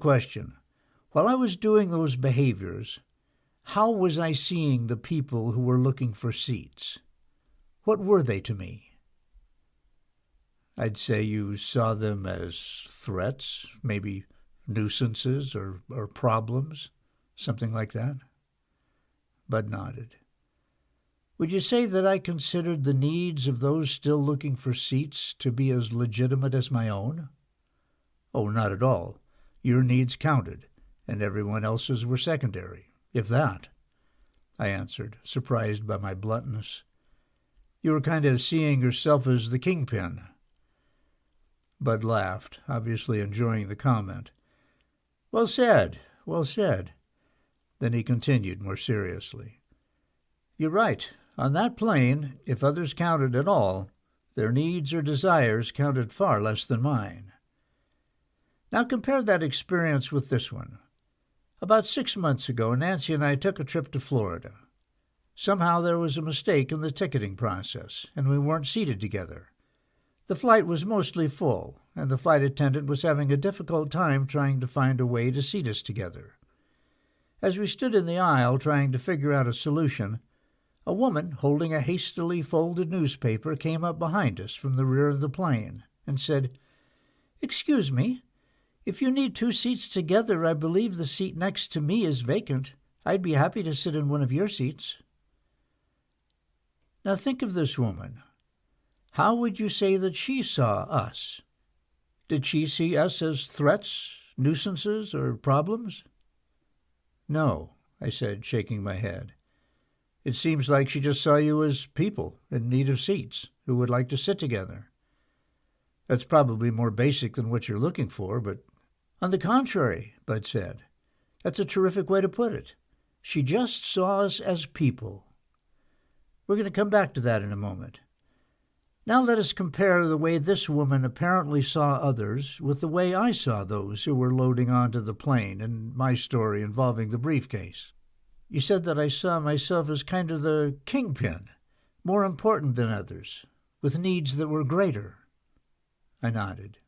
Question. While I was doing those behaviors, how was I seeing the people who were looking for seats? What were they to me? I'd say you saw them as threats, maybe nuisances or problems, something like that. Bud nodded. Would you say that I considered the needs of those still looking for seats to be as legitimate as my own? Oh, not at all. Your needs counted, and everyone else's were secondary, if that, I answered, surprised by my bluntness. You were kind of seeing yourself as the kingpin. Bud laughed, obviously enjoying the comment. Well said, well said. Then he continued more seriously. You're right. On that plane, if others counted at all, their needs or desires counted far less than mine. Now compare that experience with this one. About 6 months ago, Nancy and I took a trip to Florida. Somehow there was a mistake in the ticketing process, and we weren't seated together. The flight was mostly full, and the flight attendant was having a difficult time trying to find a way to seat us together. As we stood in the aisle trying to figure out a solution, a woman holding a hastily folded newspaper came up behind us from the rear of the plane and said, Excuse me, if you need 2 seats together, I believe the seat next to me is vacant. I'd be happy to sit in one of your seats. Now think of this woman. How would you say that she saw us? Did she see us as threats, nuisances, or problems? No, I said, shaking my head. It seems like she just saw you as people in need of seats who would like to sit together. That's probably more basic than what you're looking for, but on the contrary, Bud said. That's a terrific way to put it. She just saw us as people. We're going to come back to that in a moment. Now let us compare the way this woman apparently saw others with the way I saw those who were loading onto the plane in my story involving the briefcase. You said that I saw myself as kind of the kingpin, more important than others, with needs that were greater. I nodded.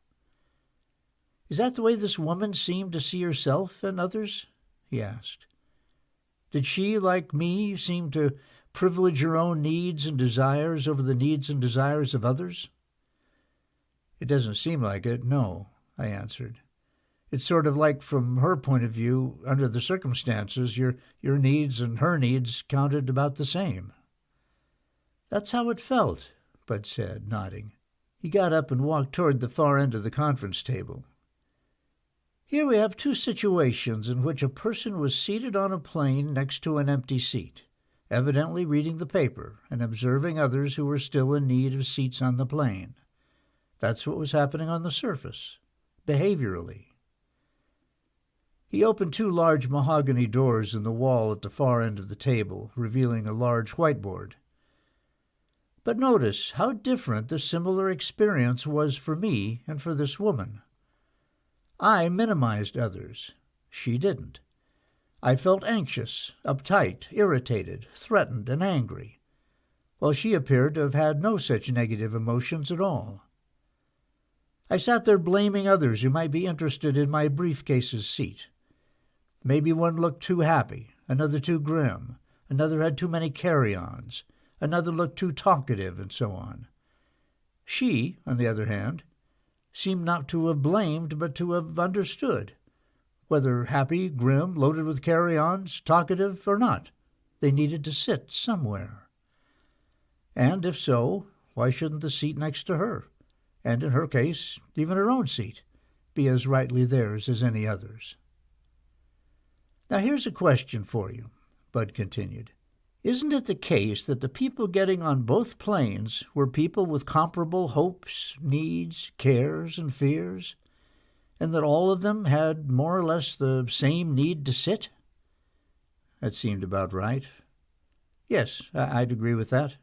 Is that the way this woman seemed to see herself and others? He asked. Did she, like me, seem to privilege her own needs and desires over the needs and desires of others? It doesn't seem like it, no, I answered. It's sort of like, from her point of view, under the circumstances, your needs and her needs counted about the same. That's how it felt, Bud said, nodding. He got up and walked toward the far end of the conference table. Here we have 2 situations in which a person was seated on a plane next to an empty seat, evidently reading the paper and observing others who were still in need of seats on the plane. That's what was happening on the surface, behaviorally. He opened 2 large mahogany doors in the wall at the far end of the table, revealing a large whiteboard. But notice how different the similar experience was for me and for this woman. I minimized others. She didn't. I felt anxious, uptight, irritated, threatened, and angry, while she appeared to have had no such negative emotions at all. I sat there blaming others who might be interested in my briefcase's seat. Maybe one looked too happy, another too grim, another had too many carry-ons, another looked too talkative, and so on. She, on the other hand, seemed not to have blamed but to have understood. Whether happy, grim, loaded with carry-ons, talkative, or not, they needed to sit somewhere. And if so, why shouldn't the seat next to her, and in her case, even her own seat, be as rightly theirs as any others? Now here's a question for you, Bud continued. Isn't it the case that the people getting on both planes were people with comparable hopes, needs, cares, and fears, and that all of them had more or less the same need to sit? That seemed about right. Yes, I'd agree with that.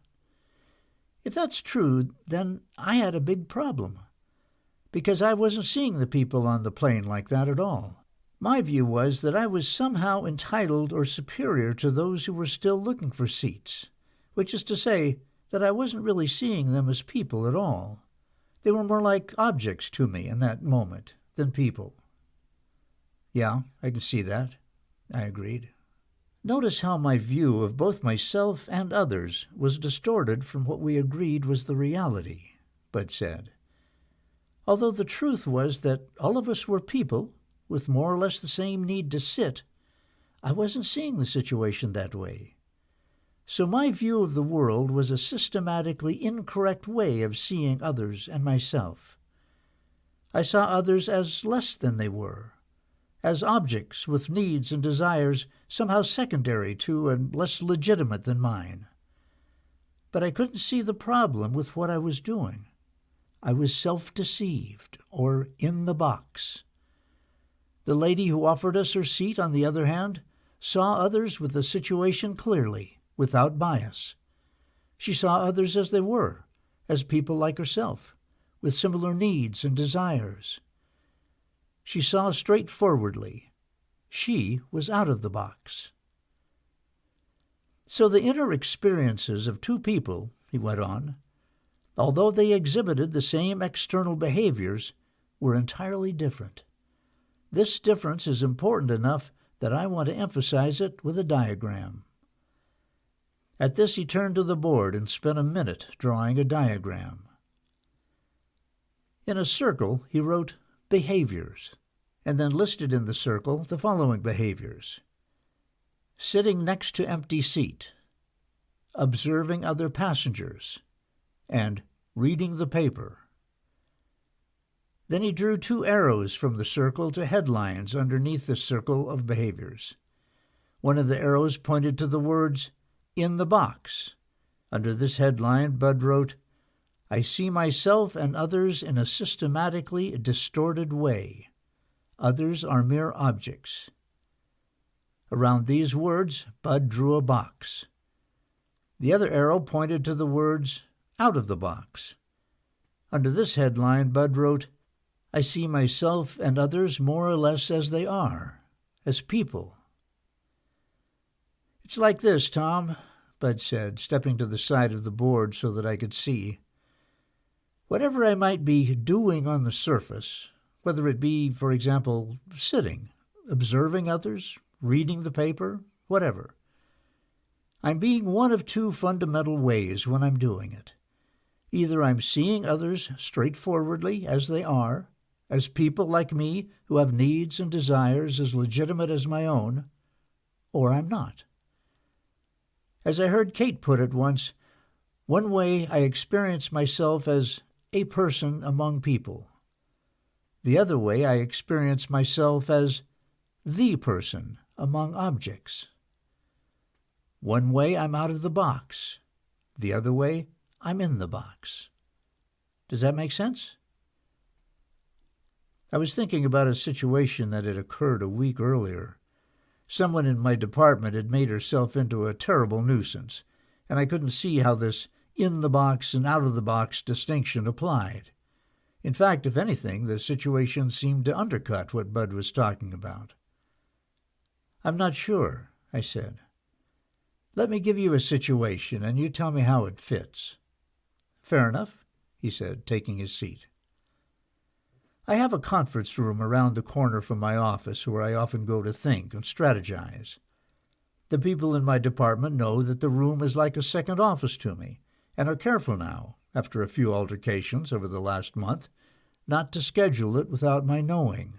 If that's true, then I had a big problem, because I wasn't seeing the people on the plane like that at all. My view was that I was somehow entitled or superior to those who were still looking for seats, which is to say that I wasn't really seeing them as people at all. They were more like objects to me in that moment than people. Yeah, I can see that, I agreed. Notice how my view of both myself and others was distorted from what we agreed was the reality, Bud said. Although the truth was that all of us were people with more or less the same need to sit, I wasn't seeing the situation that way. So my view of the world was a systematically incorrect way of seeing others and myself. I saw others as less than they were, as objects with needs and desires somehow secondary to and less legitimate than mine. But I couldn't see the problem with what I was doing. I was self-deceived, or in the box. The lady who offered us her seat, on the other hand, saw others with the situation clearly, without bias. She saw others as they were, as people like herself, with similar needs and desires. She saw straightforwardly. She was out of the box. So the inner experiences of two people, he went on, although they exhibited the same external behaviors, were entirely different. This difference is important enough that I want to emphasize it with a diagram. At this he turned to the board and spent a minute drawing a diagram. In a circle he wrote behaviors, and then listed in the circle the following behaviors: sitting next to empty seat, observing other passengers, and reading the paper. Then he drew two arrows from the circle to headlines underneath the circle of behaviors. One of the arrows pointed to the words, "in the box." Under this headline, Bud wrote, "I see myself and others in a systematically distorted way. Others are mere objects." Around these words, Bud drew a box. The other arrow pointed to the words, "out of the box." Under this headline, Bud wrote, "I see myself and others more or less as they are, as people." "It's like this, Tom," Bud said, stepping to the side of the board so that I could see. "Whatever I might be doing on the surface, whether it be, for example, sitting, observing others, reading the paper, whatever, I'm being one of two fundamental ways when I'm doing it. Either I'm seeing others straightforwardly as they are, as people like me who have needs and desires as legitimate as my own, or I'm not. As I heard Kate put it once, one way I experience myself as a person among people. The other way I experience myself as the person among objects. One way I'm out of the box. The other way I'm in the box. Does that make sense? I was thinking about a situation that had occurred a week earlier. Someone in my department had made herself into a terrible nuisance, and I couldn't see how this in-the-box and out-of-the-box distinction applied. In fact, if anything, the situation seemed to undercut what Bud was talking about. "I'm not sure," I said. "Let me give you a situation, and you tell me how it fits." "Fair enough," he said, taking his seat. "I have a conference room around the corner from my office where I often go to think and strategize. The people in my department know that the room is like a second office to me, and are careful now, after a few altercations over the last month, not to schedule it without my knowing.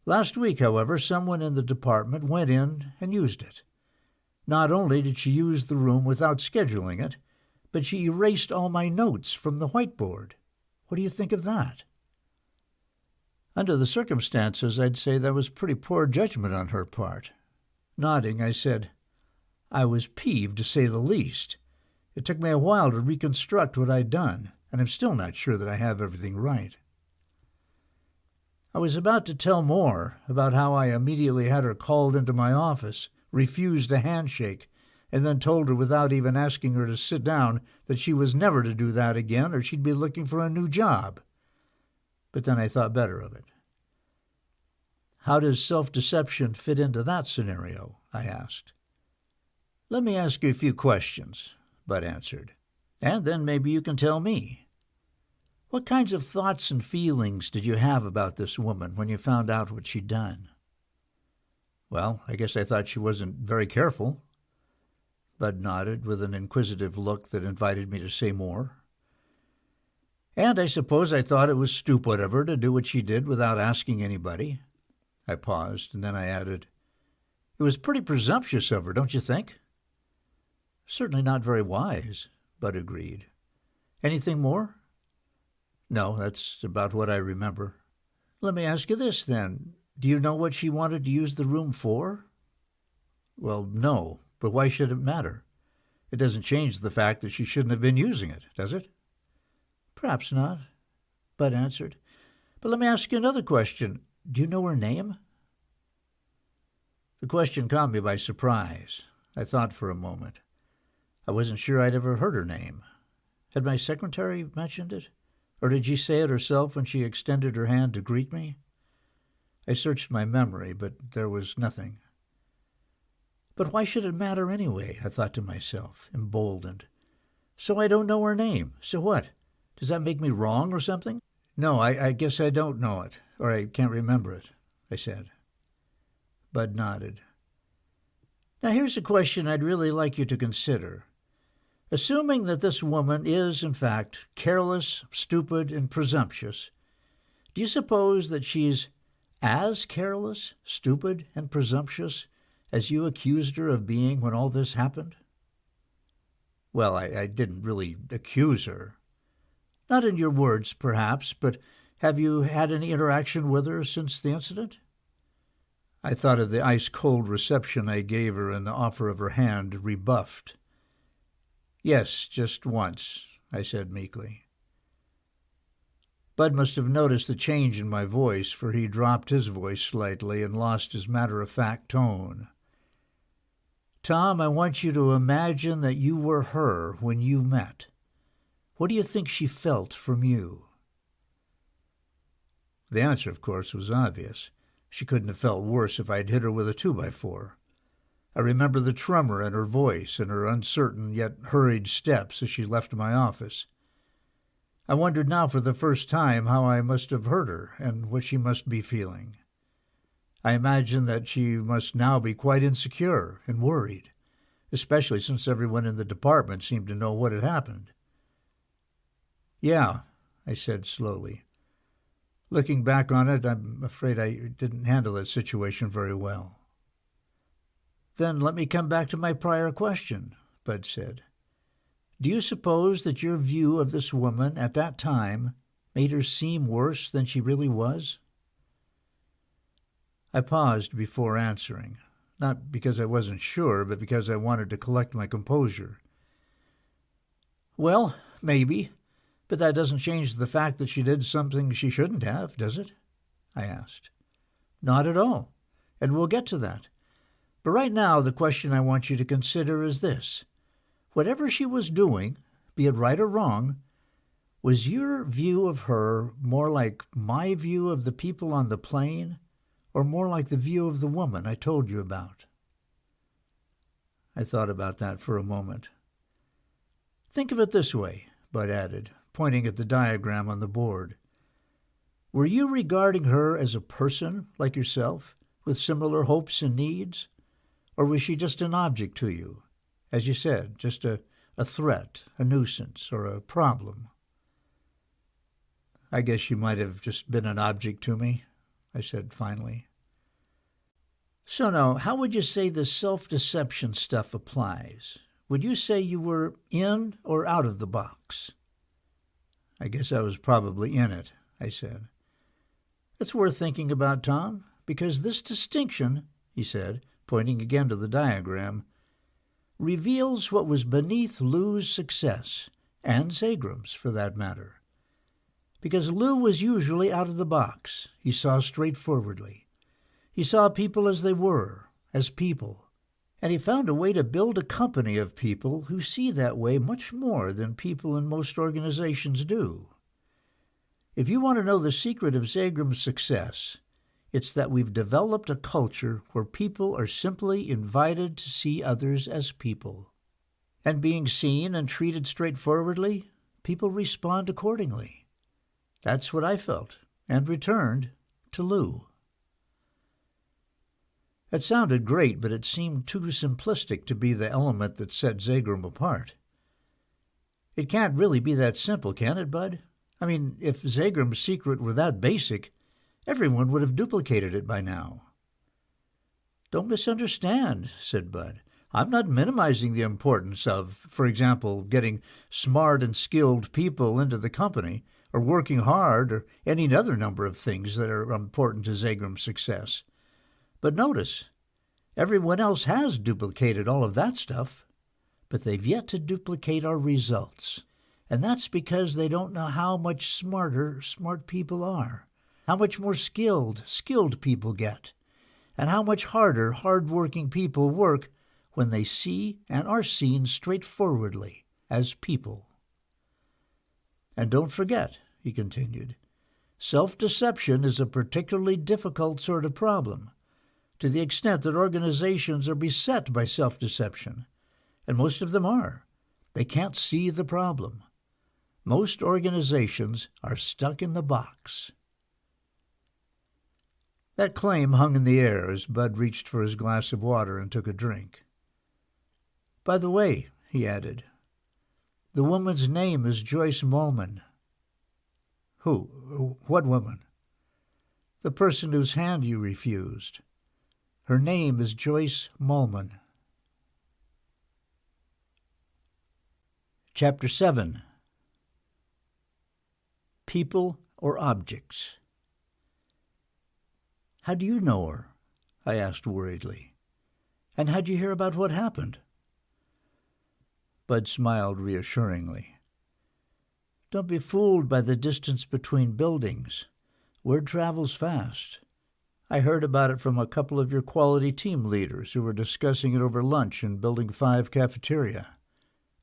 Last week, however, someone in the department went in and used it. Not only did she use the room without scheduling it, but she erased all my notes from the whiteboard. What do you think of that?" Under the circumstances, I'd say that was pretty poor judgment on her part. Nodding, I said, "I was peeved, to say the least. It took me a while to reconstruct what I'd done, and I'm still not sure that I have everything right." I was about to tell more about how I immediately had her called into my office, refused a handshake, and then told her without even asking her to sit down that she was never to do that again or she'd be looking for a new job. But then I thought better of it. "How does self-deception fit into that scenario?" I asked. "Let me ask you a few questions," Bud answered, "and then maybe you can tell me." What kinds of thoughts and feelings did you have about this woman when you found out what she'd done? Well, I guess I thought she wasn't very careful. Bud nodded with an inquisitive look that invited me to say more. And I suppose I thought it was stupid of her to do what she did without asking anybody. I paused, and then I added, "It was pretty presumptuous of her, don't you think?" "Certainly not very wise," Bud agreed. "Anything more?" "No, that's about what I remember." "Let me ask you this, then. Do you know what she wanted to use the room for?" "Well, no, but why should it matter? It doesn't change the fact that she shouldn't have been using it, does it?" "Perhaps not," Bud answered. "But let me ask you another question. Do you know her name?" The question caught me by surprise. I thought for a moment. I wasn't sure I'd ever heard her name. Had my secretary mentioned it? Or did she say it herself when she extended her hand to greet me? I searched my memory, but there was nothing. But why should it matter anyway? I thought to myself, emboldened. So I don't know her name. So what? Does that make me wrong or something? "No, I guess I don't know it, or I can't remember it," I said. Bud nodded. "Now here's a question I'd really like you to consider. Assuming that this woman is, in fact, careless, stupid, and presumptuous, do you suppose that she's as careless, stupid, and presumptuous as you accused her of being when all this happened?" "Well, I didn't really accuse her." "Not in your words, perhaps, but have you had any interaction with her since the incident?" I thought of the ice-cold reception I gave her and the offer of her hand rebuffed. "Yes, just once," I said meekly. Bud must have noticed the change in my voice, for he dropped his voice slightly and lost his matter-of-fact tone. "Tom, I want you to imagine that you were her when you met. What do you think she felt from you?" The answer, of course, was obvious. She couldn't have felt worse if I'd hit her with a 2x4. I remember the tremor in her voice and her uncertain yet hurried steps as she left my office. I wondered now for the first time how I must have hurt her and what she must be feeling. I imagined that she must now be quite insecure and worried, especially since everyone in the department seemed to know what had happened. "Yeah," I said slowly. "Looking back on it, I'm afraid I didn't handle that situation very well." "Then let me come back to my prior question," Bud said. "Do you suppose that your view of this woman at that time made her seem worse than she really was?" I paused before answering, not because I wasn't sure, but because I wanted to collect my composure. "Well, maybe. But that doesn't change the fact that she did something she shouldn't have, does it?" I asked. "Not at all, and we'll get to that. But right now the question I want you to consider is this. Whatever she was doing, be it right or wrong, was your view of her more like my view of the people on the plane, or more like the view of the woman I told you about?" I thought about that for a moment. "Think of it this way," Bud added, pointing at the diagram on the board. "Were you regarding her as a person like yourself, with similar hopes and needs? Or was she just an object to you? As you said, just a threat, a nuisance, or a problem?" "I guess she might have just been an object to me," I said finally. "So now, how would you say this self-deception stuff applies? Would you say you were in or out of the box?" "I guess I was probably in it," I said. "It's worth thinking about, Tom, because this distinction," he said, pointing again to the diagram, "reveals what was beneath Lou's success, and Zagram's, for that matter. Because Lou was usually out of the box. He saw straightforwardly. He saw people as they were, as people. And he found a way to build a company of people who see that way much more than people in most organizations do. If you want to know the secret of Zagram's success, it's that we've developed a culture where people are simply invited to see others as people. And being seen and treated straightforwardly, people respond accordingly. That's what I felt, and returned to Lou. It sounded great, but it seemed too simplistic to be the element that set Zagram apart. It can't really be that simple, can it, Bud? I mean, if Zagram's secret were that basic, everyone would have duplicated it by now. Don't misunderstand, said Bud. I'm not minimizing the importance of, for example, getting smart and skilled people into the company, or working hard, or any other number of things that are important to Zagram's success. But notice, everyone else has duplicated all of that stuff, but they've yet to duplicate our results. And that's because they don't know how much smarter smart people are, how much more skilled people get, and how much harder hard-working people work when they see and are seen straightforwardly as people. And don't forget, he continued, self-deception is a particularly difficult sort of problem, to the extent that organizations are beset by self-deception, and most of them are. They can't see the problem. Most organizations are stuck in the box. That claim hung in the air as Bud reached for his glass of water and took a drink. By the way, he added, the woman's name is Joyce Mulman. Who? What woman? The person whose hand you refused. Her name is Joyce Mulman. Chapter 7. People or Objects. How do you know her? I asked worriedly. And how'd you hear about what happened? Bud smiled reassuringly. Don't be fooled by the distance between buildings. Word travels fast. I heard about it from a couple of your quality team leaders who were discussing it over lunch in Building 5 cafeteria.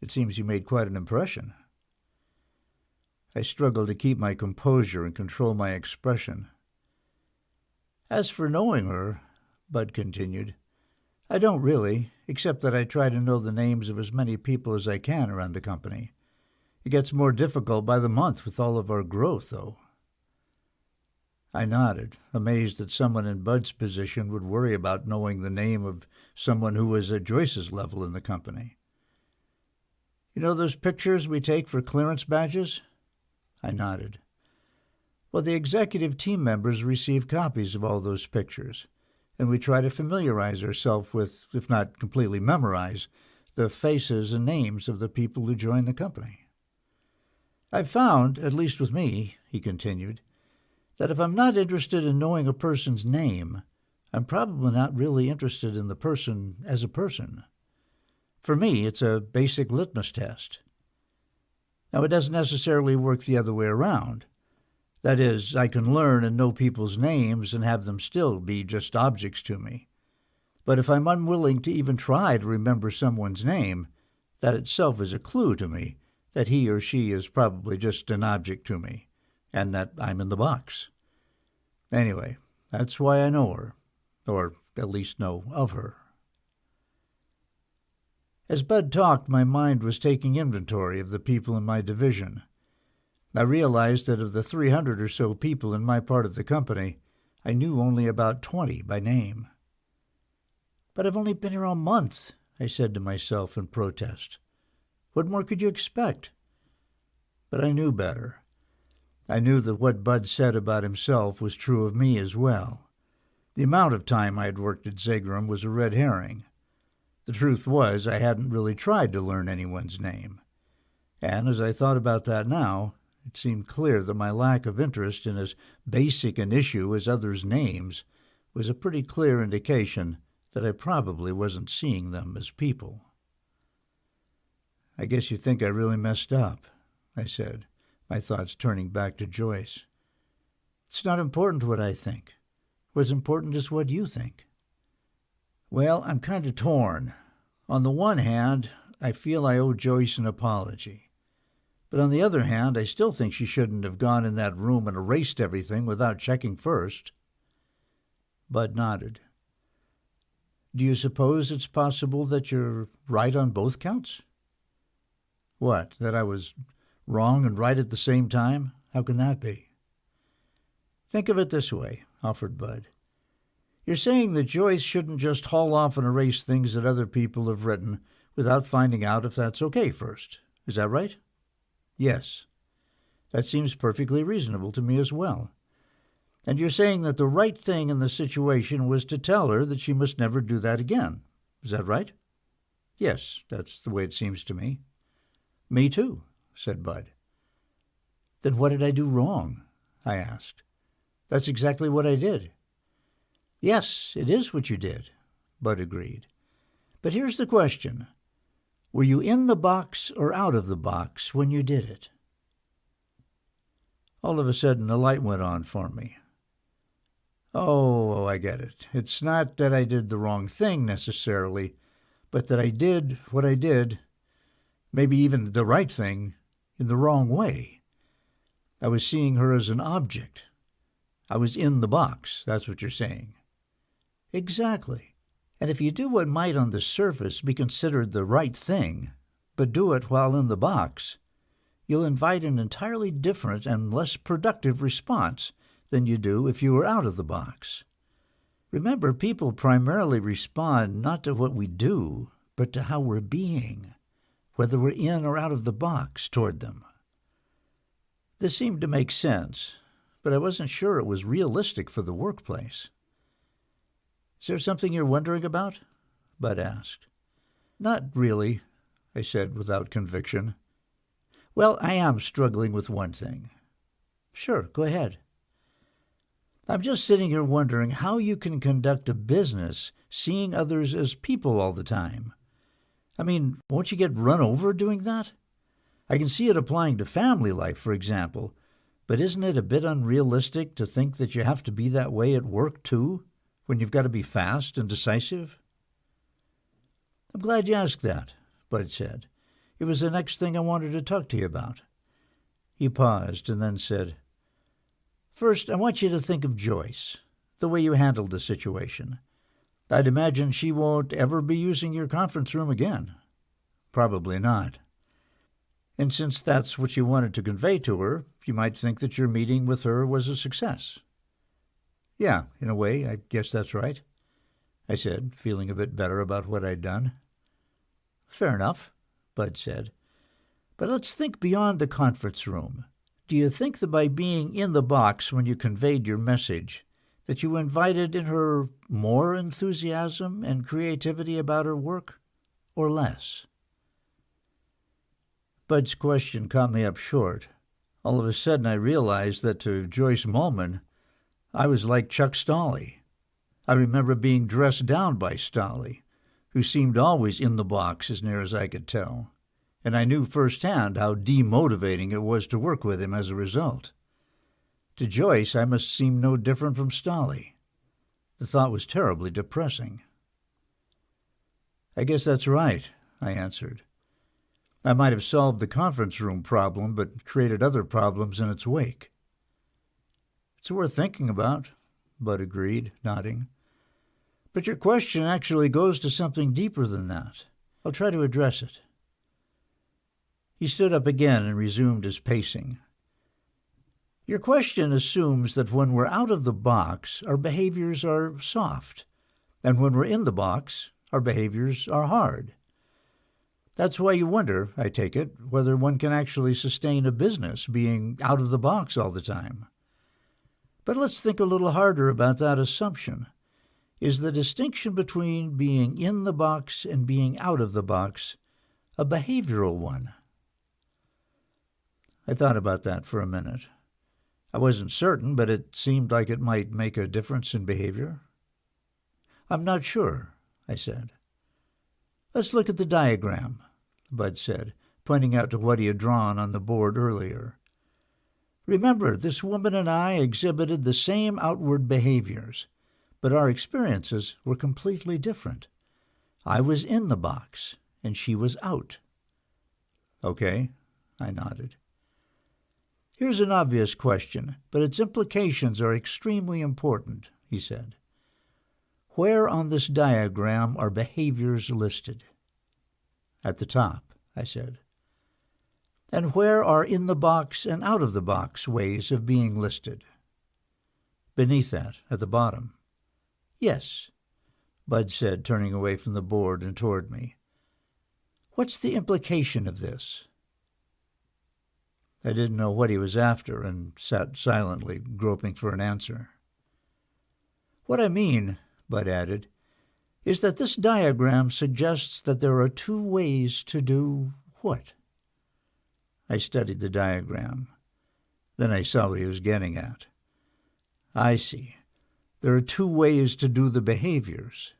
It seems you made quite an impression. I struggled to keep my composure and control my expression. As for knowing her, Bud continued, I don't really, except that I try to know the names of as many people as I can around the company. It gets more difficult by the month with all of our growth, though. I nodded, amazed that someone in Bud's position would worry about knowing the name of someone who was at Joyce's level in the company. You know those pictures we take for clearance badges? I nodded. Well, the executive team members receive copies of all those pictures, and we try to familiarize ourselves with, if not completely memorize, the faces and names of the people who join the company. I've found, at least with me, he continued, that if I'm not interested in knowing a person's name, I'm probably not really interested in the person as a person. For me, it's a basic litmus test. Now, it doesn't necessarily work the other way around. That is, I can learn and know people's names and have them still be just objects to me. But if I'm unwilling to even try to remember someone's name, that itself is a clue to me that he or she is probably just an object to me, and that I'm in the box. Anyway, that's why I know her, or at least know of her. As Bud talked, my mind was taking inventory of the people in my division. I realized that of the 300 or so people in my part of the company, I knew only about 20 by name. But I've only been here a month, I said to myself in protest. What more could you expect? But I knew better. I knew that what Bud said about himself was true of me as well. The amount of time I had worked at Zagram was a red herring. The truth was I hadn't really tried to learn anyone's name. And as I thought about that now, it seemed clear that my lack of interest in as basic an issue as others' names was a pretty clear indication that I probably wasn't seeing them as people. I guess you think I really messed up, I said, my thoughts turning back to Joyce. It's not important what I think. What's important is what you think. Well, I'm kind of torn. On the one hand, I feel I owe Joyce an apology. But on the other hand, I still think she shouldn't have gone in that room and erased everything without checking first. Bud nodded. Do you suppose it's possible that you're right on both counts? What, that I was wrong and right at the same time? How can that be? Think of it this way, offered Bud. You're saying that Joyce shouldn't just haul off and erase things that other people have written without finding out if that's okay first. Is that right? Yes. That seems perfectly reasonable to me as well. And you're saying that the right thing in the situation was to tell her that she must never do that again. Is that right? Yes, that's the way it seems to me. Me too, said Bud. Then what did I do wrong? I asked. That's exactly what I did. Yes, it is what you did, Bud agreed. But here's the question. Were you in the box or out of the box when you did it? All of a sudden, the light went on for me. Oh, I get it. It's not that I did the wrong thing necessarily, but that I did what I did, maybe even the right thing, in the wrong way. I was seeing her as an object. I was in the box, that's what you're saying. Exactly. And if you do what might on the surface be considered the right thing, but do it while in the box, you'll invite an entirely different and less productive response than you do if you were out of the box. Remember, people primarily respond not to what we do, but to how we're being, whether we're in or out of the box toward them. This seemed to make sense, but I wasn't sure it was realistic for the workplace. Is there something you're wondering about? Bud asked. Not really, I said without conviction. Well, I am struggling with one thing. Sure, go ahead. I'm just sitting here wondering how you can conduct a business seeing others as people all the time. I mean, won't you get run over doing that? I can see it applying to family life, for example, but isn't it a bit unrealistic to think that you have to be that way at work, too, when you've got to be fast and decisive? I'm glad you asked that, Bud said. It was the next thing I wanted to talk to you about. He paused and then said, First, I want you to think of Joyce, the way you handled the situation. I'd imagine she won't ever be using your conference room again. Probably not. And since that's what you wanted to convey to her, you might think that your meeting with her was a success. Yeah, in a way, I guess that's right, I said, feeling a bit better about what I'd done. Fair enough, Bud said. But let's think beyond the conference room. Do you think that by being in the box when you conveyed your message, that you invited in her more enthusiasm and creativity about her work, or less? Bud's question caught me up short. All of a sudden I realized that to Joyce Mulman, I was like Chuck Stolley. I remember being dressed down by Stolley, who seemed always in the box as near as I could tell, and I knew firsthand how demotivating it was to work with him as a result. To Joyce, I must seem no different from Stolley. The thought was terribly depressing. I guess that's right, I answered. I might have solved the conference room problem, but created other problems in its wake. It's worth thinking about, Bud agreed, nodding. But your question actually goes to something deeper than that. I'll try to address it. He stood up again and resumed his pacing. Your question assumes that when we're out of the box, our behaviors are soft, and when we're in the box, our behaviors are hard. That's why you wonder, I take it, whether one can actually sustain a business being out of the box all the time. But let's think a little harder about that assumption. Is the distinction between being in the box and being out of the box a behavioral one? I thought about that for a minute. I wasn't certain, but it seemed like it might make a difference in behavior. I'm not sure, I said. Let's look at the diagram, Bud said, pointing out to what he had drawn on the board earlier. Remember, this woman and I exhibited the same outward behaviors, but our experiences were completely different. I was in the box, and she was out. Okay, I nodded. Here's an obvious question, but its implications are extremely important, he said. Where on this diagram are behaviors listed? At the top, I said. And where are in the box and out of the box ways of being listed? beneath that, at the bottom. Yes, Bud said, turning away from the board and toward me. What's the implication of this? I didn't know what he was after and sat silently, groping for an answer. What I mean, Bud added, is that this diagram suggests that there are two ways to do what? I studied the diagram. Then I saw what he was getting at. I see. There are two ways to do the behaviors.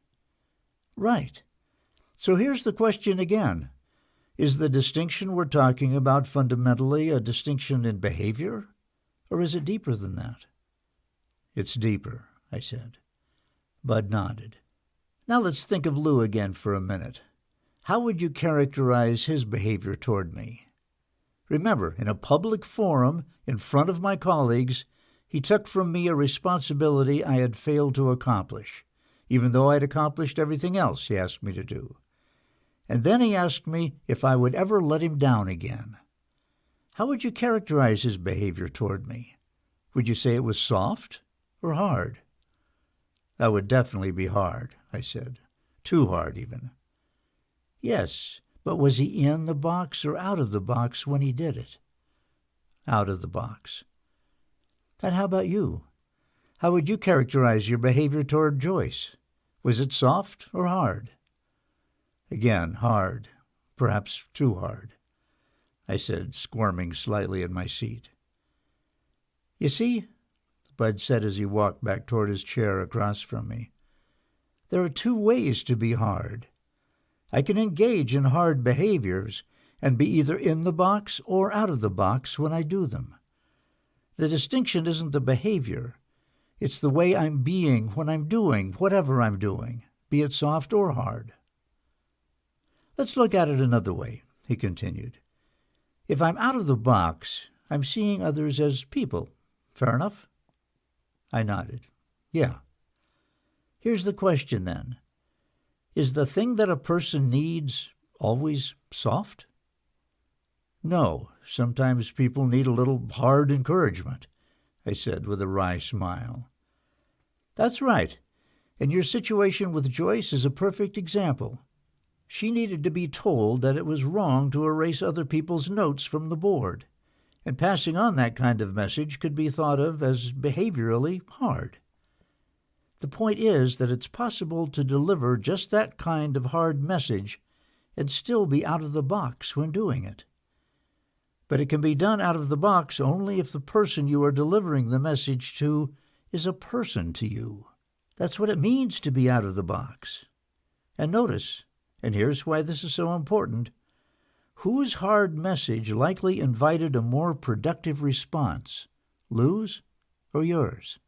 Right. So here's the question again. Is the distinction we're talking about fundamentally a distinction in behavior, or is it deeper than that? It's deeper, I said. Bud nodded. Now let's think of Lou again for a minute. How would you characterize his behavior toward me? Remember, in a public forum, in front of my colleagues, he took from me a responsibility I had failed to accomplish, even though I'd accomplished everything else he asked me to do. And then he asked me if I would ever let him down again. How would you characterize his behavior toward me? Would you say it was soft or hard? That would definitely be hard, I said. Too hard, even. Yes, but was he in the box or out of the box when he did it? Out of the box. And how about you? How would you characterize your behavior toward Joyce? Was it soft or hard? Again, hard, perhaps too hard, I said, squirming slightly in my seat. You see, Bud said as he walked back toward his chair across from me, there are two ways to be hard. I can engage in hard behaviors and be either in the box or out of the box when I do them. The distinction isn't the behavior. It's the way I'm being when I'm doing whatever I'm doing, be it soft or hard. Let's look at it another way, he continued. If I'm out of the box, I'm seeing others as people. Fair enough? I nodded. Yeah. Here's the question, then. Is the thing that a person needs always soft? No, sometimes people need a little hard encouragement, I said with a wry smile. That's right, and your situation with Joyce is a perfect example. She needed to be told that it was wrong to erase other people's notes from the board, and passing on that kind of message could be thought of as behaviorally hard. The point is that it's possible to deliver just that kind of hard message and still be out of the box when doing it. But it can be done out of the box only if the person you are delivering the message to is a person to you. That's what it means to be out of the box. And notice, and here's why this is so important, whose hard message likely invited a more productive response, Lou's or yours?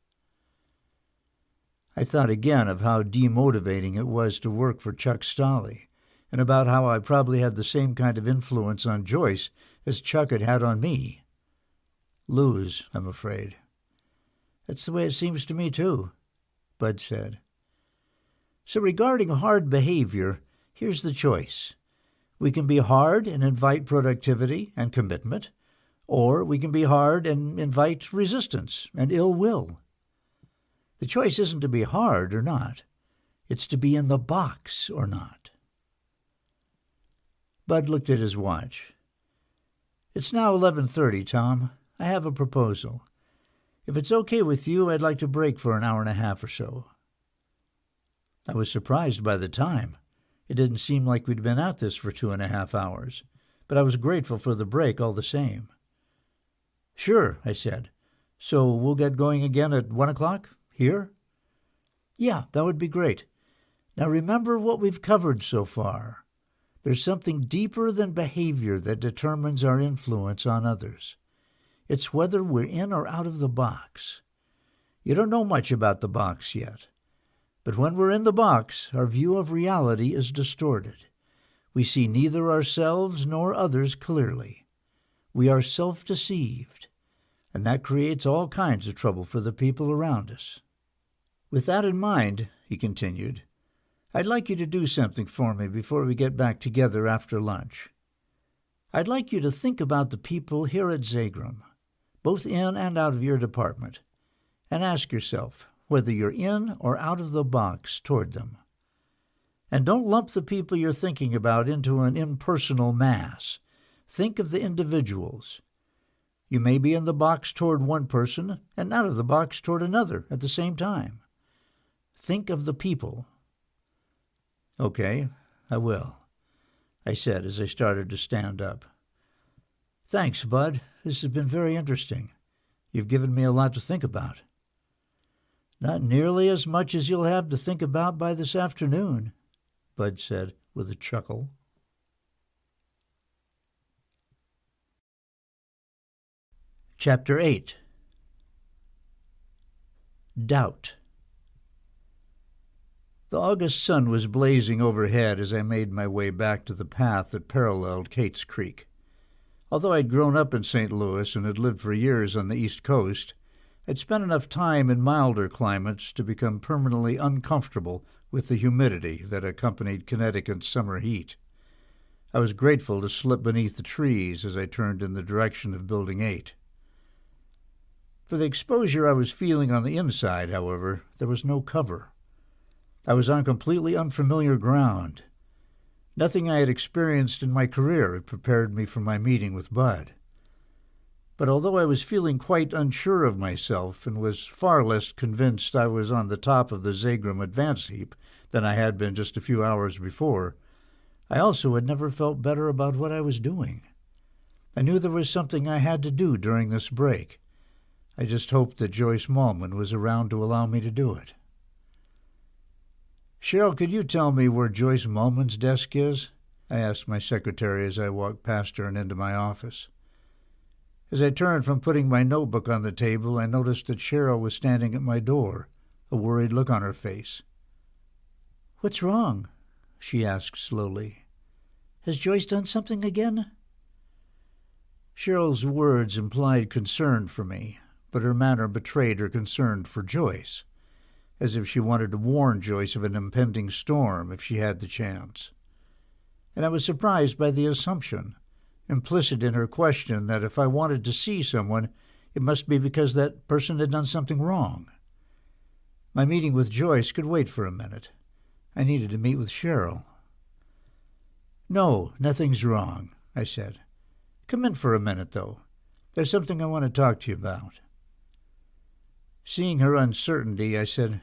I thought again of how demotivating it was to work for Chuck Stolley, and about how I probably had the same kind of influence on Joyce as Chuck had had on me. Lou's, I'm afraid. That's the way it seems to me, too, Bud said. So regarding hard behavior, here's the choice. We can be hard and invite productivity and commitment, or we can be hard and invite resistance and ill will. The choice isn't to be hard or not. It's to be in the box or not. Bud looked at his watch. It's now 11:30, Tom. I have a proposal. If it's okay with you, I'd like to break for an hour and a half or so. I was surprised by the time. It didn't seem like we'd been at this for 2.5 hours, but I was grateful for the break all the same. Sure, I said. So we'll get going again at 1 o'clock? Here? Yeah, that would be great. Now remember what we've covered so far. There's something deeper than behavior that determines our influence on others. It's whether we're in or out of the box. You don't know much about the box yet. But when we're in the box, our view of reality is distorted. We see neither ourselves nor others clearly. We are self-deceived, and that creates all kinds of trouble for the people around us. With that in mind, he continued, I'd like you to do something for me before we get back together after lunch. I'd like you to think about the people here at Zagram, both in and out of your department, and ask yourself whether you're in or out of the box toward them. And don't lump the people you're thinking about into an impersonal mass. Think of the individuals. You may be in the box toward one person and out of the box toward another at the same time. Think of the people. Okay, I will, I said as I started to stand up. Thanks, Bud. This has been very interesting. You've given me a lot to think about. Not nearly as much as you'll have to think about by this afternoon, Bud said with a chuckle. Chapter 8. Doubt. The August sun was blazing overhead as I made my way back to the path that paralleled Kate's Creek. Although I'd grown up in St. Louis and had lived for years on the East Coast, I'd spent enough time in milder climates to become permanently uncomfortable with the humidity that accompanied Connecticut's summer heat. I was grateful to slip beneath the trees as I turned in the direction of Building 8. For the exposure I was feeling on the inside, however, there was no cover. I was on completely unfamiliar ground. Nothing I had experienced in my career had prepared me for my meeting with Bud. But although I was feeling quite unsure of myself and was far less convinced I was on the top of the Zagram advance heap than I had been just a few hours before, I also had never felt better about what I was doing. I knew there was something I had to do during this break. I just hoped that Joyce Malman was around to allow me to do it. Cheryl, could you tell me where Joyce Malman's desk is? I asked my secretary as I walked past her and into my office. As I turned from putting my notebook on the table, I noticed that Cheryl was standing at my door, a worried look on her face. "What's wrong?" she asked slowly. "Has Joyce done something again?" Cheryl's words implied concern for me, but her manner betrayed her concern for Joyce, as if she wanted to warn Joyce of an impending storm if she had the chance. And I was surprised by the assumption, implicit in her question, that if I wanted to see someone, it must be because that person had done something wrong. My meeting with Joyce could wait for a minute. I needed to meet with Cheryl. "No, nothing's wrong," I said. "Come in for a minute, though. There's something I want to talk to you about." Seeing her uncertainty, I said,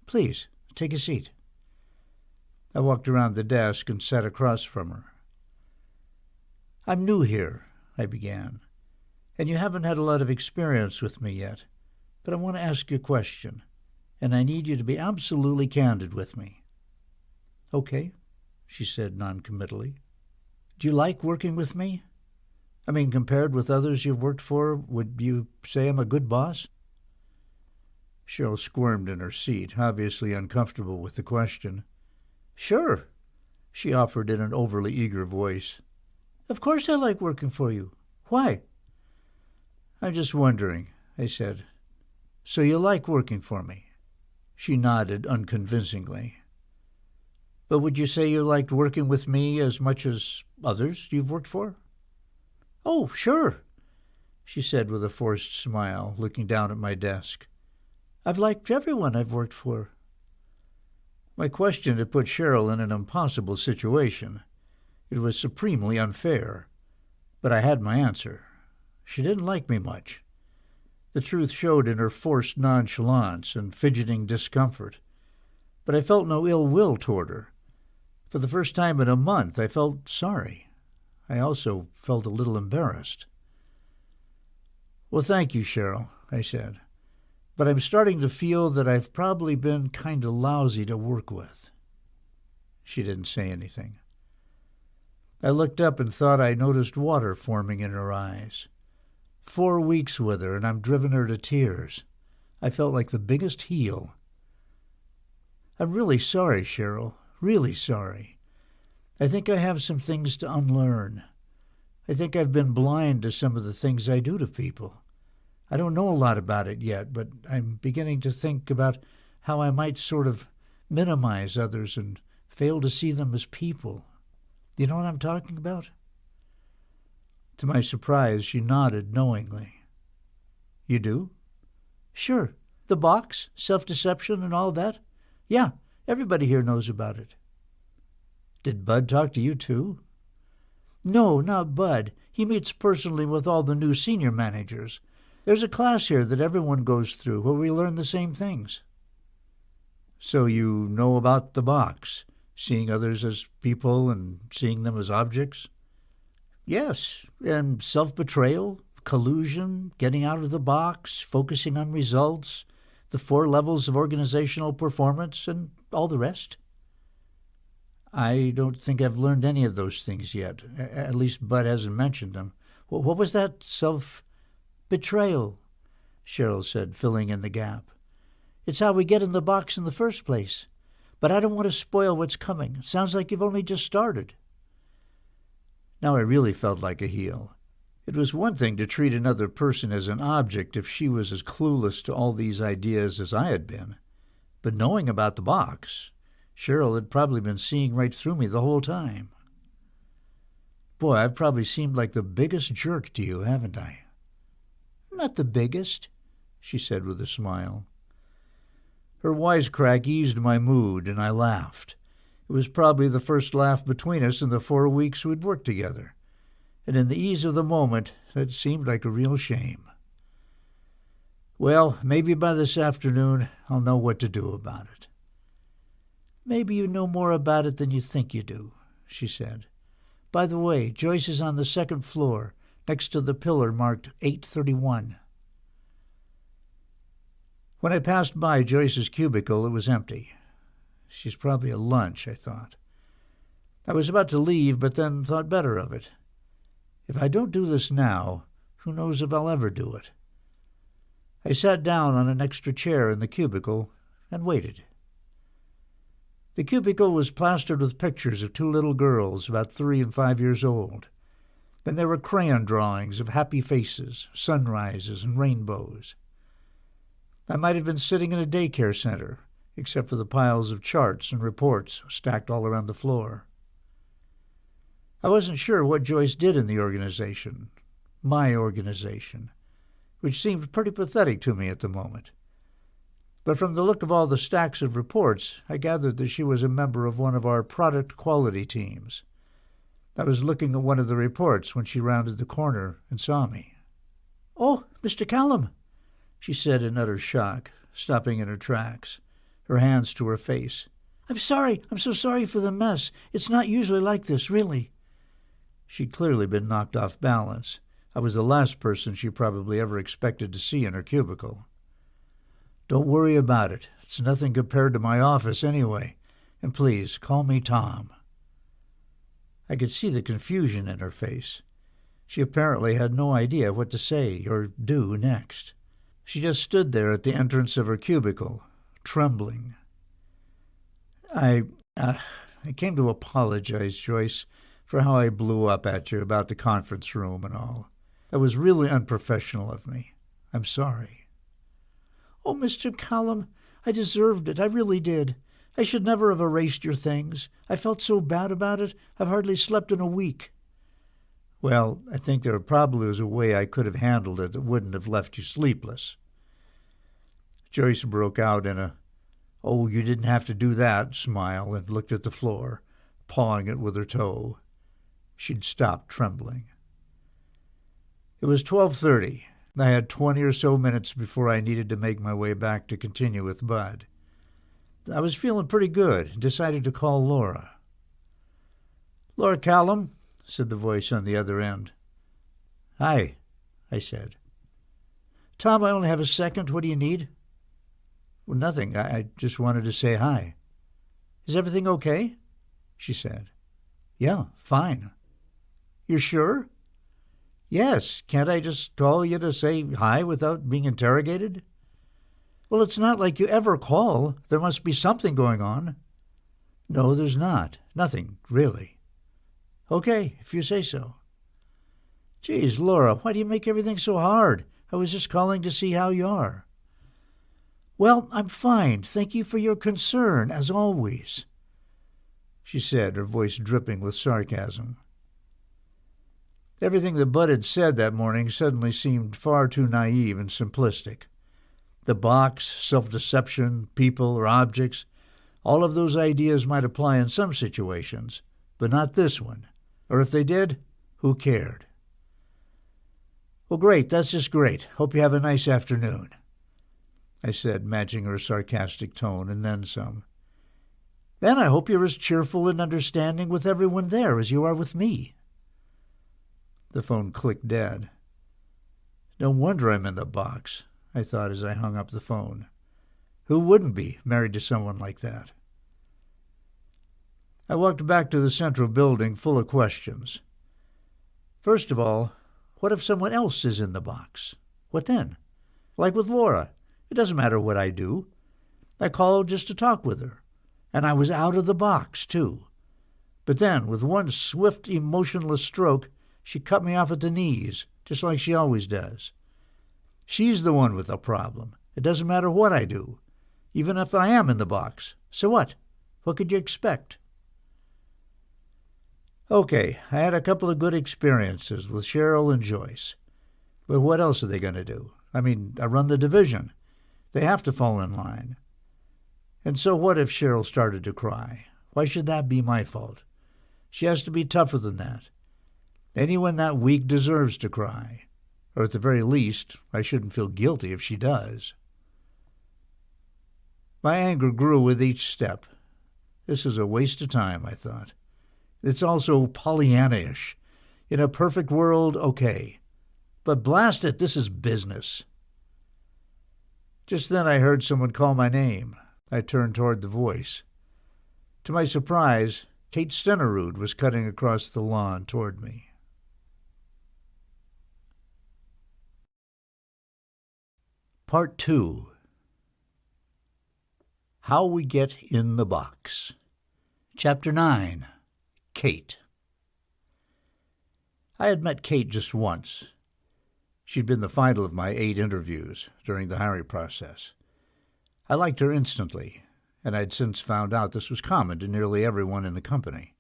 "Please, take a seat." I walked around the desk and sat across from her. "I'm new here," I began, "and you haven't had a lot of experience with me yet, but I want to ask you a question, and I need you to be absolutely candid with me." "Okay," she said noncommittally. "Do you like working with me? I mean, compared with others you've worked for, would you say I'm a good boss?" Cheryl squirmed in her seat, obviously uncomfortable with the question. "Sure," she offered in an overly eager voice. "Of course I like working for you. Why?" "I'm just wondering," I said. "So you like working for me?" She nodded unconvincingly. "But would you say you liked working with me as much as others you've worked for?" "Oh, sure," she said with a forced smile, looking down at my desk. "I've liked everyone I've worked for." My question had put Cheryl in an impossible situation. It was supremely unfair. But I had my answer. She didn't like me much. The truth showed in her forced nonchalance and fidgeting discomfort. But I felt no ill will toward her. For the first time in a month, I felt sorry. I also felt a little embarrassed. "Well, thank you, Cheryl," I said. "But I'm starting to feel that I've probably been kind of lousy to work with." She didn't say anything. I looked up and thought I noticed water forming in her eyes. 4 weeks with her, and I'm driven her to tears. I felt like the biggest heel. "I'm really sorry, Cheryl, really sorry. I think I have some things to unlearn. I think I've been blind to some of the things I do to people. I don't know a lot about it yet, but I'm beginning to think about how I might sort of minimize others and fail to see them as people. You know what I'm talking about?" To my surprise, she nodded knowingly. "You do?" "Sure. The box, self-deception, and all that? Yeah, everybody here knows about it. Did Bud talk to you, too? No, not Bud. He meets personally with all the new senior managers. There's a class here that everyone goes through where we learn the same things. So you know about the box, seeing others as people and seeing them as objects? Yes, and self-betrayal, collusion, getting out of the box, focusing on results, the 4 levels of organizational performance, and all the rest. I don't think I've learned any of those things yet. At least Bud hasn't mentioned them. What was that? Self-betrayal, Cheryl said, filling in the gap. It's how we get in the box in the first place. But I don't want to spoil what's coming. It sounds like you've only just started. Now I really felt like a heel. It was one thing to treat another person as an object if she was as clueless to all these ideas as I had been. But knowing about the box, Cheryl had probably been seeing right through me the whole time. Boy, I've probably seemed like the biggest jerk to you, haven't I? Not the biggest, she said with a smile. Her wisecrack eased my mood, and I laughed. It was probably the first laugh between us in the 4 weeks we'd worked together, and in the ease of the moment, it seemed like a real shame. Well, maybe by this afternoon I'll know what to do about it. Maybe you know more about it than you think you do, she said. By the way, Joyce is on the 2nd floor, next to the pillar marked 831. When I passed by Joyce's cubicle, it was empty. She's probably at lunch, I thought. I was about to leave, but then thought better of it. If I don't do this now, who knows if I'll ever do it? I sat down on an extra chair in the cubicle and waited. The cubicle was plastered with pictures of 2 little girls about 3 and 5 years old. Then there were crayon drawings of happy faces, sunrises, and rainbows. I might have been sitting in a daycare center, except for the piles of charts and reports stacked all around the floor. I wasn't sure what Joyce did in the organization, my organization, which seemed pretty pathetic to me at the moment. But from the look of all the stacks of reports, I gathered that she was a member of one of our product quality teams. I was looking at one of the reports when she rounded the corner and saw me. "Oh, Mr. Callum," she said in utter shock, stopping in her tracks, her hands to her face. "I'm sorry. I'm so sorry for the mess. It's not usually like this, really." She'd clearly been knocked off balance. I was the last person she probably ever expected to see in her cubicle. "Don't worry about it. It's nothing compared to my office anyway. And please, call me Tom." I could see the confusion in her face. She apparently had no idea what to say or do next. She just stood there at the entrance of her cubicle, trembling. I came to apologize, Joyce, for how I blew up at you about the conference room and all. That was really unprofessional of me. I'm sorry." "Oh, Mr. Callum, I deserved it. I really did. I should never have erased your things. I felt so bad about it, I've hardly slept in a week." "Well, I think there probably was a way I could have handled it that wouldn't have left you sleepless." Joyce broke out in a, "Oh, you didn't have to do that," smile and looked at the floor, pawing it with her toe. She'd stopped trembling. It was 12:30. I had 20 or so minutes before I needed to make my way back to continue with Bud. I was feeling pretty good and decided to call Laura. "Laura Callum," said the voice on the other end. "Hi," I said. "Tom, I only have a second. What do you need?" "Well, nothing. I just wanted to say hi." "Is everything okay?" she said. "Yeah, fine." "You're sure?" "Yes. Can't I just call you to say hi without being interrogated?" "Well, it's not like you ever call. There must be something going on." "No, there's not. Nothing, really." "Okay, if you say so." "Geez, Laura, why do you make everything so hard? I was just calling to see how you are." "Well, I'm fine. Thank you for your concern, as always," she said, her voice dripping with sarcasm. Everything that Bud had said that morning suddenly seemed far too naive and simplistic. The box, self-deception, people, or objects, all of those ideas might apply in some situations, but not this one. Or if they did, who cared? Well, great, that's just great. Hope you have a nice afternoon, I said, matching her sarcastic tone, and then some. Then I hope you're as cheerful and understanding with everyone there as you are with me. The phone clicked dead. No wonder I'm in the box, I thought as I hung up the phone. Who wouldn't be married to someone like that? I walked back to the central building full of questions. First of all, what if someone else is in the box? What then? Like with Laura, it doesn't matter what I do. I called just to talk with her, and I was out of the box, too. But then, with one swift, emotionless stroke, she cut me off at the knees, just like she always does. She's the one with the problem. It doesn't matter what I do, even if I am in the box. So what? What could you expect? Okay, I had a couple of good experiences with Cheryl and Joyce. But what else are they going to do? I mean, I run the division. They have to fall in line. And so what if Cheryl started to cry? Why should that be my fault? She has to be tougher than that. Anyone that weak deserves to cry. Or at the very least, I shouldn't feel guilty if she does. My anger grew with each step. This is a waste of time, I thought. It's also Pollyanna-ish. In a perfect world, okay. But blast it, this is business. Just then I heard someone call my name. I turned toward the voice. To my surprise, Kate Stenerud was cutting across the lawn toward me. Part 2. How We Get in the Box. Chapter 9. Kate. I had met Kate just once. She'd been the final of my 8 interviews during the hiring process. I liked her instantly, and I'd since found out this was common to nearly everyone in the company.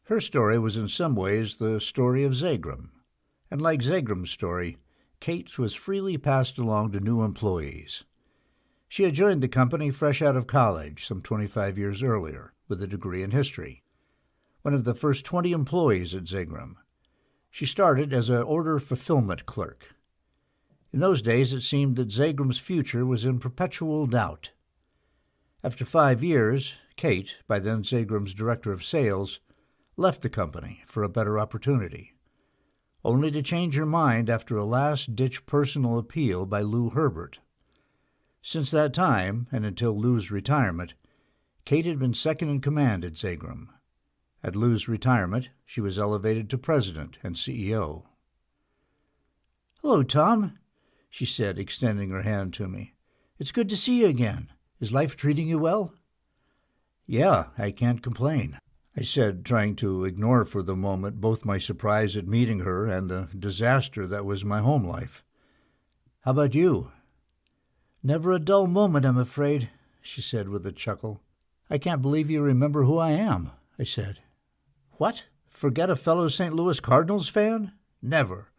Her story was in some ways the story of Zagram, and like Zagram's story, Kate's was freely passed along to new employees. She had joined the company fresh out of college some 25 years earlier with a degree in history. One of the first 20 employees at Zagram. She started as an order fulfillment clerk. In those days, it seemed that Zagram's future was in perpetual doubt. After 5 years, Kate, by then Zagram's director of sales, left the company for a better opportunity, only to change her mind after a last-ditch personal appeal by Lou Herbert. Since that time, and until Lou's retirement, Kate had been second in command at Zagram. At Lou's retirement, she was elevated to president and CEO. "Hello, Tom," she said, extending her hand to me. "It's good to see you again. Is life treating you well?" "Yeah, I can't complain," I said, trying to ignore for the moment both my surprise at meeting her and the disaster that was my home life. "How about you?" "Never a dull moment, I'm afraid," she said with a chuckle. "I can't believe you remember who I am," I said. "What? Forget a fellow St. Louis Cardinals fan? Never.